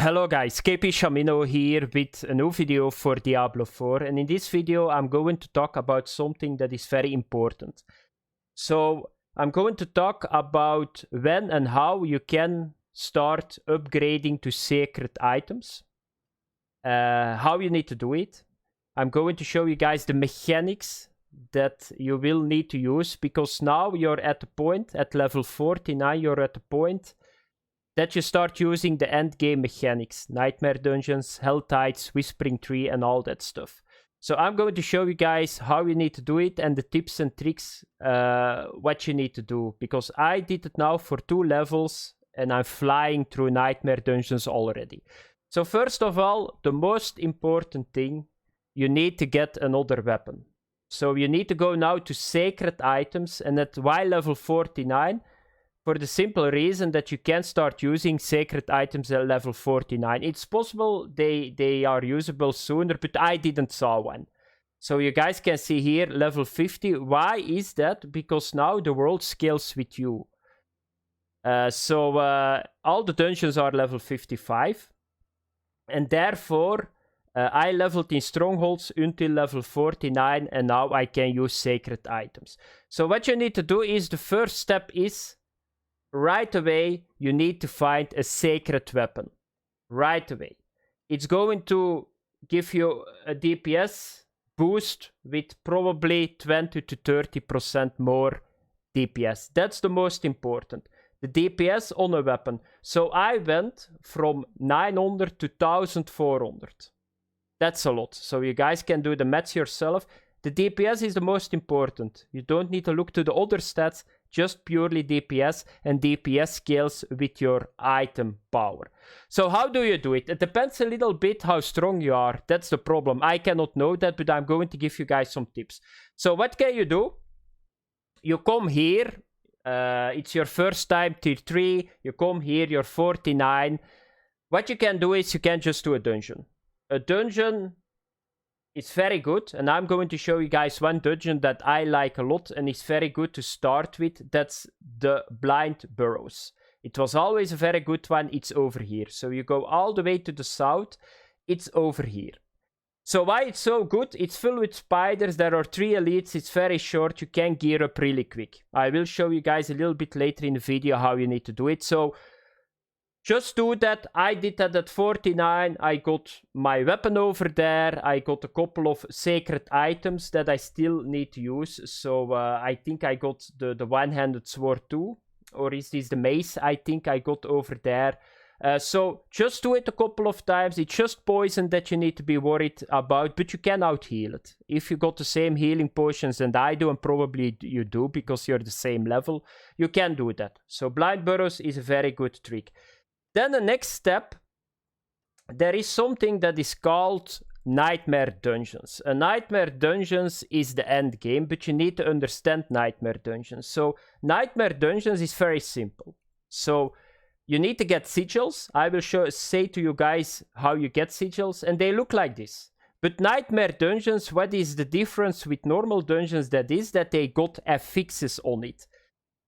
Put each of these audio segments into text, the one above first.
Hello guys, KP Shamino here with a new video for Diablo 4, and in this video I'm going to talk about something that is very important. So I'm going to talk about when and how you can start upgrading to sacred items, how you need to do it. I'm going to show you guys the mechanics that you will need to use, because now you're at the point, at level 49, you're at the point that you start using the end game mechanics, nightmare dungeons, hell tides, whispering tree, and all that stuff. So I'm going to show you guys how you need to do it and the tips and tricks what you need to do, because I did it now for 2 levels and I'm flying through nightmare dungeons already. So first of all, the most important thing, you need to get another weapon. So you need to go now to sacred items, and at Y level 49, for the simple reason that you can start using sacred items at level 49. It's possible they are usable sooner, but I didn't saw one. So you guys can see here, level 50. Why is that? Because now the world scales with you. All the dungeons are level 55. And therefore, I leveled in strongholds until level 49, and now I can use sacred items. So what you need to do is, the first step is, right away, you need to find a sacred weapon. Right away. It's going to give you a DPS boost with probably 20 to 30% more DPS. That's the most important. The DPS on a weapon. So I went from 900 to 1400. That's a lot. So you guys can do the maths yourself. The DPS is the most important. You don't need to look to the other stats. Just purely DPS, and DPS scales with your item power. So how do you do it? It depends a little bit how strong you are. That's the problem. I cannot know that, but I'm going to give you guys some tips. So what can you do? You come here. It's your first time tier 3. You come here, you're 49. What you can do is you can just do a dungeon. A dungeon is very good, and I'm going to show you guys one dungeon that I like a lot and is very good to start with. That's the blind Burrows. It was always a very good one. It's over here. So you go all the way to the south. It's over here. So why it's so good? It's filled with spiders. There are 3 elites. It's very short. You can gear up really quick. I will show you guys a little bit later in the video how you need to do it. So just do that. I did that at 49. I got my weapon over there. I got a couple of sacred items that I still need to use. So I think I got the one-handed sword too. Or is this the mace? I think I got over there. So just do it a couple of times. It's just poison that you need to be worried about, but you can out-heal it. If you got the same healing potions and I do, and probably you do because you're the same level, you can do that. So blind burrows is a very good trick. Then the next step, there is something that is called nightmare dungeons. A nightmare dungeons is the end game, but you need to understand nightmare dungeons. So nightmare dungeons is very simple. So you need to get sigils. I will say to you guys how you get sigils, and they look like this. But nightmare dungeons, what is the difference with normal dungeons? That is that they got affixes on it.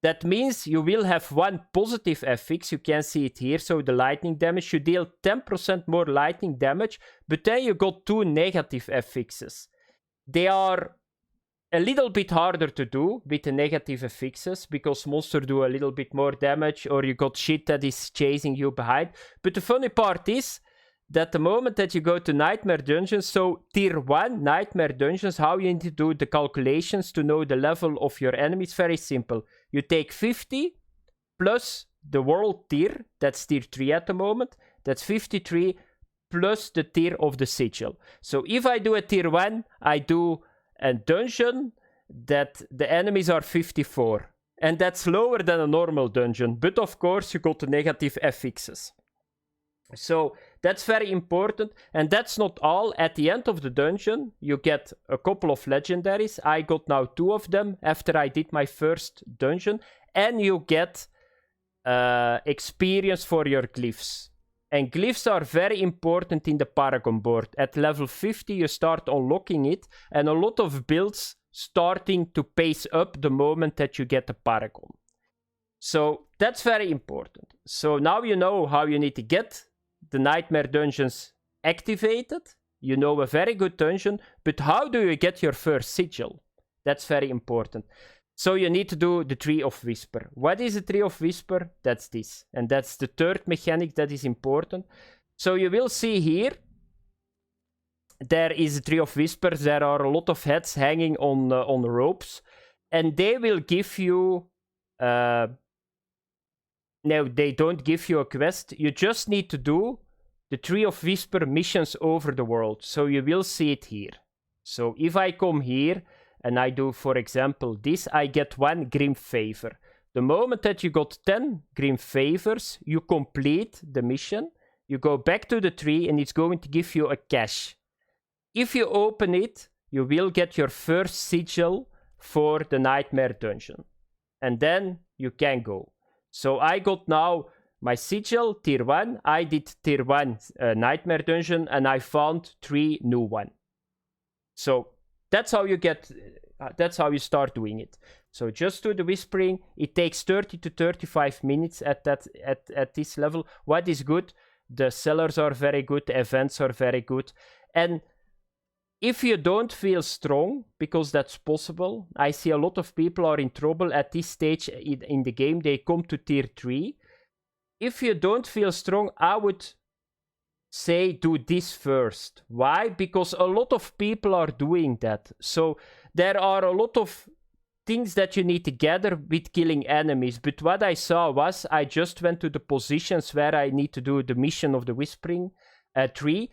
That means you will have one positive affix, you can see it here, so the lightning damage, you deal 10% more lightning damage, but then you got 2 negative affixes. They are a little bit harder to do with the negative affixes, because monsters do a little bit more damage, or you got shit that is chasing you behind. But the funny part is that the moment that you go to nightmare dungeons, so tier 1 nightmare dungeons, how you need to do the calculations to know the level of your enemy is very simple. You take 50 plus the world tier, that's tier 3 at the moment, that's 53 plus the tier of the sigil. So if I do a tier 1, I do a dungeon that the enemies are 54. And that's lower than a normal dungeon, but of course you got the negative affixes. So that's very important, and that's not all. At the end of the dungeon, you get a couple of legendaries. I got now 2 of them after I did my first dungeon, and you get experience for your glyphs. And glyphs are very important in the Paragon board. At level 50, you start unlocking it, and a lot of builds starting to pace up the moment that you get the Paragon. So that's very important. So now you know how you need to get the Nightmare Dungeons activated. You know a very good dungeon, but how do you get your first sigil? That's very important. So you need to do the Tree of Whisper. What is the Tree of Whisper? That's this. And that's the third mechanic that is important. So you will see here, there is a Tree of Whispers. There are a lot of heads hanging on ropes. And they will give you... no, they don't give you a quest. You just need to do the Tree of Whisper missions over the world. So you will see it here. So if I come here and I do, for example, this, I get 1 Grim Favor. The moment that you got 10 Grim Favors, you complete the mission. You go back to the tree and it's going to give you a cache. If you open it, you will get your first sigil for the Nightmare Dungeon. And then you can go. So I got now my sigil, tier 1. I did tier 1 Nightmare Dungeon and I found 3 new ones. So that's how you get, that's how you start doing it. So just do the whispering. It takes 30 to 35 minutes at this level. What is good? The sellers are very good. The events are very good. And if you don't feel strong, because that's possible, I see a lot of people are in trouble at this stage in the game. They come to tier 3. If you don't feel strong, I would say do this first. Why? Because a lot of people are doing that. So there are a lot of things that you need to gather with killing enemies. But what I saw was I just went to the positions where I need to do the mission of the Whispering Tree.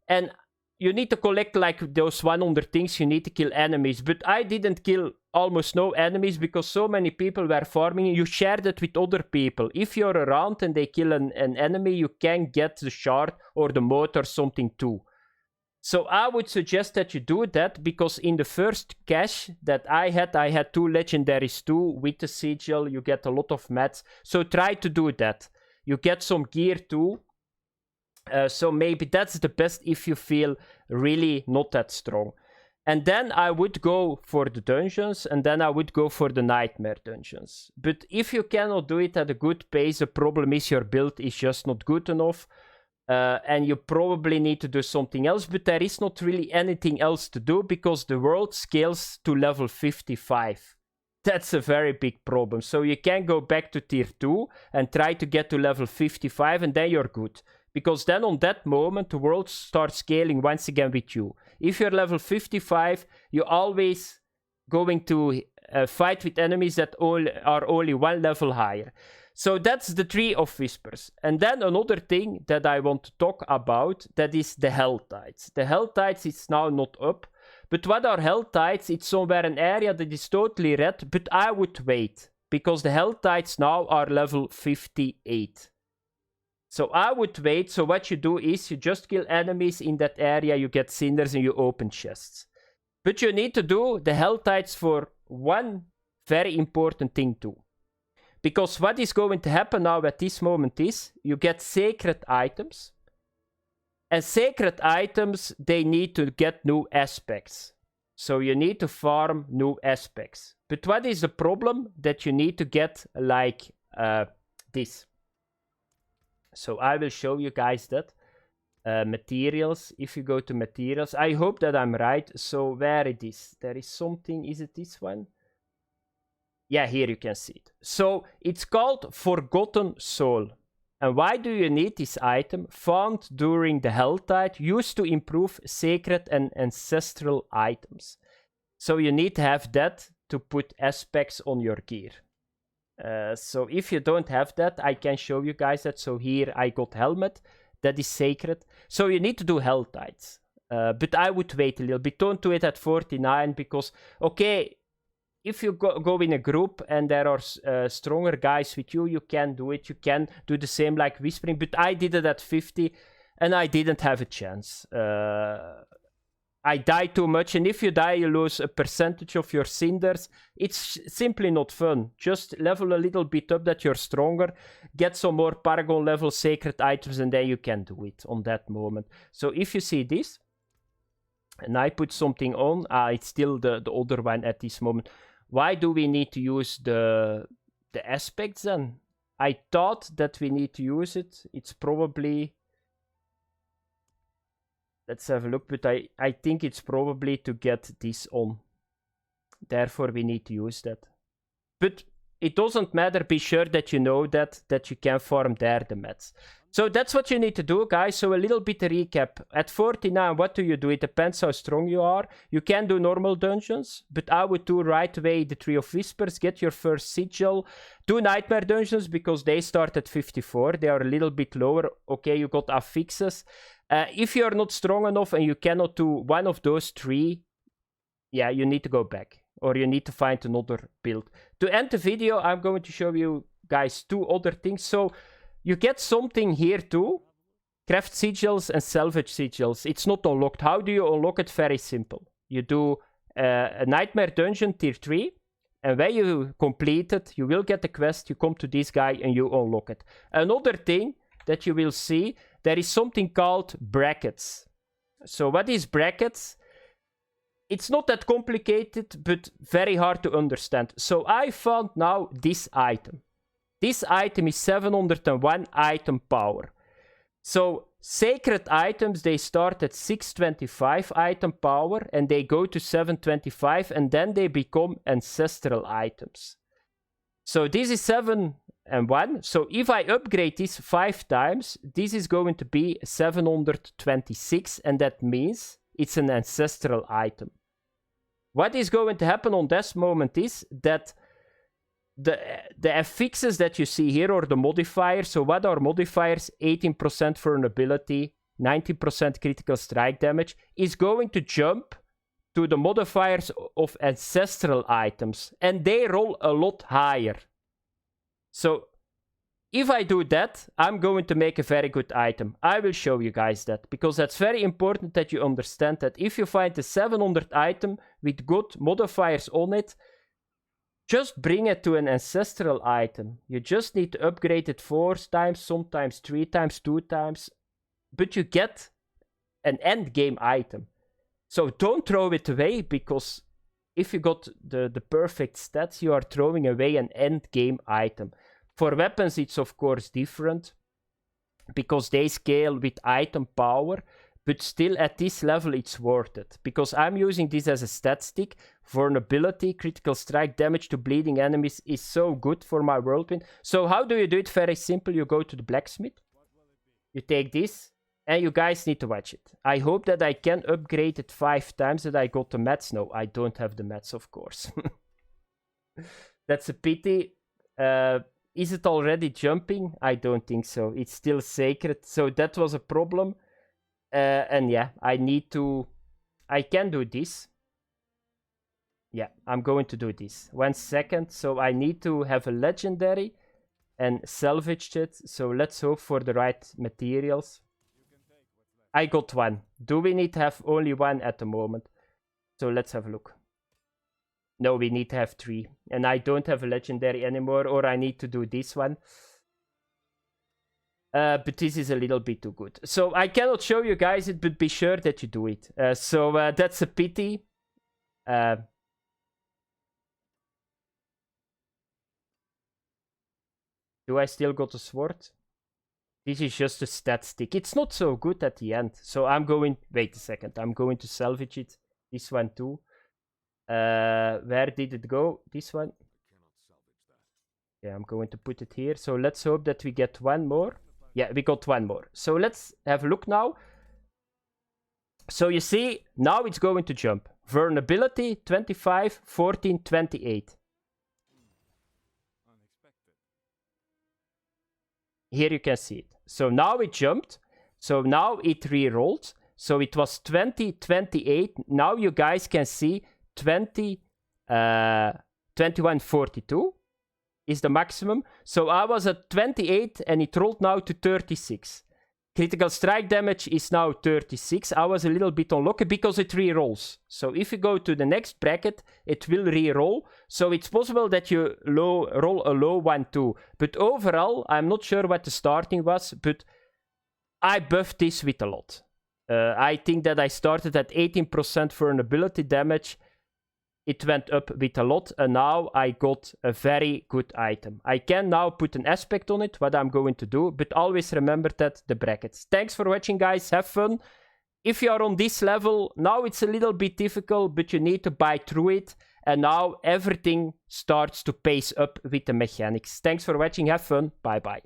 And you need to collect like those 100 things you need to kill enemies. But I didn't kill almost no enemies because so many people were farming. You share that with other people. If you're around and they kill an enemy, you can get the shard or the mote or something too. So I would suggest that you do that because in the first cache that I had 2 legendaries too with the sigil. You get a lot of mats. So try to do that. You get some gear too. So maybe that's the best if you feel really not that strong. And then I would go for the dungeons and then I would go for the Nightmare Dungeons. But if you cannot do it at a good pace, the problem is your build is just not good enough. And you probably need to do something else, but there is not really anything else to do because the world scales to level 55. That's a very big problem. So you can go back to tier 2 and try to get to level 55 and then you're good. Because then on that moment, the world starts scaling once again with you. If you're level 55, you're always going to fight with enemies that are only 1 level higher. So that's the Tree of Whispers. And then another thing that I want to talk about, that is the Hell Tides. The Hell Tides is now not up. But what are Hell Tides? It's somewhere an area that is totally red, but I would wait. Because the Hell Tides now are level 58. So I would wait. So what you do is you just kill enemies in that area, you get cinders and you open chests. But you need to do the Hell Tides for one very important thing too. Because what is going to happen now at this moment is you get sacred items. And sacred items, they need to get new aspects. So you need to farm new aspects. But what is the problem? That you need to get like this. So I will show you guys that. Materials, if you go to materials, I hope that I'm right. So where it is? There is something, is it this one? Yeah, here you can see it. So it's called Forgotten Soul. And why do you need this item? Found during the Helltide, used to improve sacred and ancestral items. So you need to have that to put aspects on your gear. So if you don't have that, I can show you guys that. So here I got helmet, that is sacred. So you need to do Helltides. But I would wait a little bit. Don't do it at 49 because, okay, if you go in a group and there are stronger guys with you, you can do it. You can do the same like Whispering. But I did it at 50 and I didn't have a chance. I died too much, and if you die, you lose a percentage of your cinders. It's simply not fun. Just level a little bit up that you're stronger, get some more Paragon level sacred items, and then you can do it on that moment. So if you see this, and I put something on, it's still the other one at this moment. Why do we need to use the aspects then? I thought that we need to use it. It's probably Let's have a look, but I think it's probably to get this on. Therefore, we need to use that. But it doesn't matter, be sure that you know that you can farm there the mats. So that's what you need to do, guys. So a little bit of recap. At 49, what do? It depends how strong you are. You can do normal dungeons, but I would do right away the Tree of Whispers, get your first sigil. Do Nightmare dungeons, because they start at 54. They are a little bit lower. Okay, you got affixes. If you're not strong enough and you cannot do one of those 3, yeah, you need to go back. Or you need to find another build. To end the video, I'm going to show you guys 2 other things. So you get something here too. Craft sigils and salvage sigils. It's not unlocked. How do you unlock it? Very simple. You do a Nightmare dungeon tier 3. And when you complete it, you will get the quest. You come to this guy and you unlock it. Another thing that you will see, there is something called brackets. So what is brackets? It's not that complicated, but very hard to understand. So I found now this item. This item is 701 item power. So sacred items, they start at 625 item power and they go to 725 and then they become ancestral items. So this is 7 and 1. So if I upgrade this 5 times, this is going to be 726 and that means it's an ancestral item. What is going to happen on this moment is that the affixes that you see here, or the modifiers, so what are modifiers? 18% vulnerability, 90% critical strike damage, is going to jump to the modifiers of ancestral items, and they roll a lot higher. So if I do that, I'm going to make a very good item. I will show you guys that, because that's very important that you understand that if you find a 700 item with good modifiers on it, just bring it to an ancestral item. You just need to upgrade it 4 times, sometimes 3 times, 2 times, but you get an end game item. So don't throw it away, because if you got the perfect stats, you are throwing away an end game item. For weapons, it's of course different, because they scale with item power, but still at this level it's worth it, because I'm using this as a stat stick. Vulnerability, critical strike damage to bleeding enemies is so good for my whirlwind. So how do you do it? Very simple. You go to the blacksmith, you take this, and you guys need to watch it. I hope that I can upgrade it 5 times, that I got the mats. No, I don't have the mats, of course. That's a pity. Is it already jumping? I don't think so. It's still sacred, so that was a problem. And yeah, I can do this. Yeah, I'm going to do this. 1 second. So I need to have a legendary and salvage it. So let's hope for the right materials. I got 1. Do we need to have only 1 at the moment? So let's have a look. No, we need to have 3. And I don't have a legendary anymore, or I need to do this one. But this is a little bit too good. So I cannot show you guys it, but be sure that you do it. So that's a pity. Do I still got a sword? This is just a stat stick. It's not so good at the end. So I'm going... Wait a second. I'm going to salvage it. This one too. Where did it go? This one? Yeah, I'm going to put it here. So let's hope that we get 1 more. Yeah, we got 1 more. So let's have a look now. So you see, now it's going to jump. Vulnerability, 25, 14, 28. Here you can see it. So now it jumped. So now it re-rolled. So it was 20, 28. Now you guys can see 20, 21, 42 is the maximum. So I was at 28 and it rolled now to 36. Critical strike damage is now 36. I was a little bit unlucky because it re-rolls. So if you go to the next bracket, it will re-roll. So it's possible that you roll a low one too. But overall, I'm not sure what the starting was, but I buffed this with a lot. I think that I started at 18% vulnerability damage. It went up with a lot, and now I got a very good item. I can now put an aspect on it, what I'm going to do, but always remember that the brackets. Thanks for watching, guys. Have fun. if you are on this level, now it's a little bit difficult, but you need to buy through it. And now everything starts to pace up with the mechanics. Thanks for watching. Have fun. Bye bye.